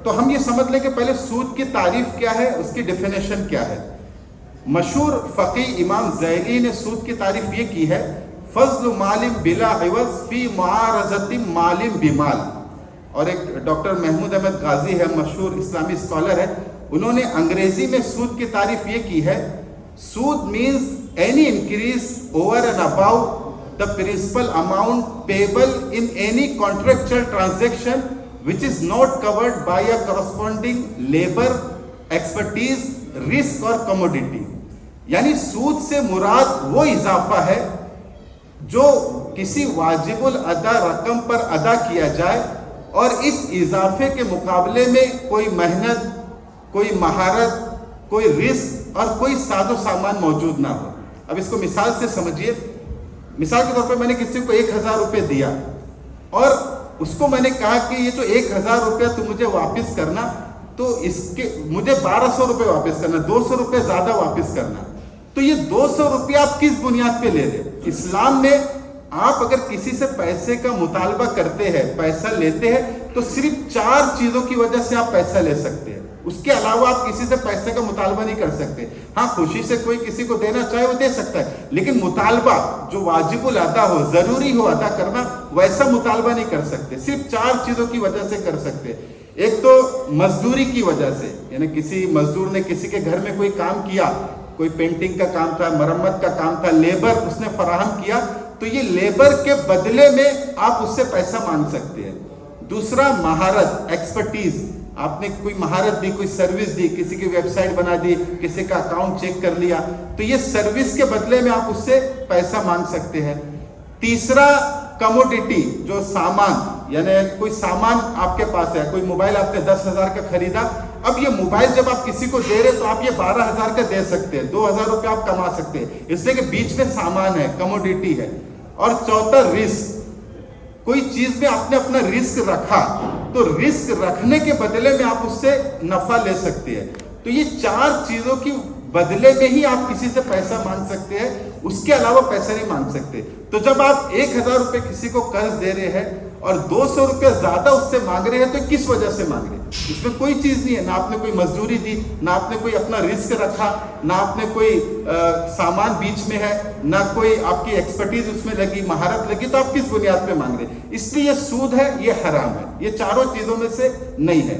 تو ہم یہ سمجھ لیں کہ پہلے سود کی تعریف کیا ہے، اس کی ڈیفینیشن کیا ہے. مشہور فقی امام زیلی نے سود کی تعریف یہ کی ہے، فضل مال بلا عوض فی معارضت مال بمال. اور ایک ڈاکٹر محمود احمد غازی ہے، مشہور اسلامی اسکالر ہے، انہوں نے انگریزی میں سود کی تعریف یہ کی ہے، سود means any increase over and above the principal amount payable in any contractual transaction which is not covered by a corresponding labor, expertise, risk or commodity. یعنی سود سے مراد وہ اضافہ ہے جو کسی واجب الادا رقم پر ادا کیا جائے اور اس اضافے کے مقابلے میں کوئی محنت، کوئی مہارت، کوئی رسک اور کوئی ساز و سامان موجود نہ ہو. اب اس کو مثال سے سمجھیے. مثال کے طور پہ میں نے کسی کو 1000 روپے دیا اور اس کو میں نے کہا کہ یہ جو 1000 روپے تو مجھے واپس کرنا، تو اس کے مجھے 1200 روپے واپس کرنا، 200 روپے زیادہ واپس کرنا. تو یہ 200 روپے آپ کس بنیاد پہ لے رہے؟ اسلام میں آپ اگر کسی سے پیسے کا مطالبہ کرتے ہیں، پیسہ لیتے ہیں، تو صرف 4 چیزوں کی وجہ سے آپ پیسہ لے سکتے ہیں. اس کے علاوہ آپ کسی سے پیسے کا مطالبہ نہیں کر سکتے. ہاں خوشی سے کوئی کسی کو دینا چاہے وہ دے سکتا ہے، لیکن مطالبہ جو واجب الادا ہو، ضروری ہو ادا کرنا، ویسا مطالبہ نہیں کر سکتے. صرف 4 چیزوں کی وجہ سے کر سکتے. ایک تو مزدوری کی وجہ سے، یعنی کسی مزدور نے کسی کے گھر میں کوئی کام کیا، کوئی پینٹنگ کا کام تھا، مرمت کا کام تھا، لیبر اس نے فراہم کیا، تو یہ لیبر کے بدلے میں آپ اس سے پیسہ مانگ سکتے ہیں. دوسرا مہارت، ایکسپرٹیز، آپ نے کوئی مہارت دی، کوئی سروس دی، کسی کی ویب سائٹ بنا دی، کسی کا اکاؤنٹ چیک کر لیا، تو یہ سروس کے بدلے میں آپ اس سے پیسہ مانگ سکتے ہیں. تیسرا کموڈیٹی، جو سامان، یعنی کوئی سامان آپ کے پاس ہے، کوئی موبائل آپ نے 10,000 کا خریدا، اب یہ موبائل جب آپ کسی کو دے رہے تو آپ یہ 12,000 کا دے سکتے ہیں، 2,000 روپے آپ کما سکتے ہیں، اس لیے کہ بیچ میں سامان ہے، کموڈیٹی ہے. اور چوتھا رسک، کوئی چیز میں آپ نے اپنا رسک رکھا تو رسک رکھنے کے بدلے میں آپ اس سے نفع لے سکتے ہیں. تو یہ 4 چیزوں کی بدلے میں ہی آپ کسی سے پیسہ مانگ سکتے ہیں، اس کے علاوہ پیسہ نہیں مانگ سکتے. تو جب آپ 1000 روپے کسی کو قرض دے رہے ہیں اور 200 روپے زیادہ اس سے مانگ رہے ہیں، تو کس وجہ سے مانگ رہے ہیں؟ اس میں کوئی چیز نہیں ہے، نہ آپ نے کوئی مزدوری دی، نہ آپ نے کوئی اپنا رسک رکھا، نہ آپ نے کوئی سامان بیچ میں ہے، نہ کوئی آپ کی ایکسپرٹیز اس میں لگی، مہارت لگی، تو آپ کس بنیاد پہ مانگ رہے ہیں؟ اس لیے یہ سود ہے، یہ حرام ہے، یہ چاروں چیزوں میں سے نہیں ہے.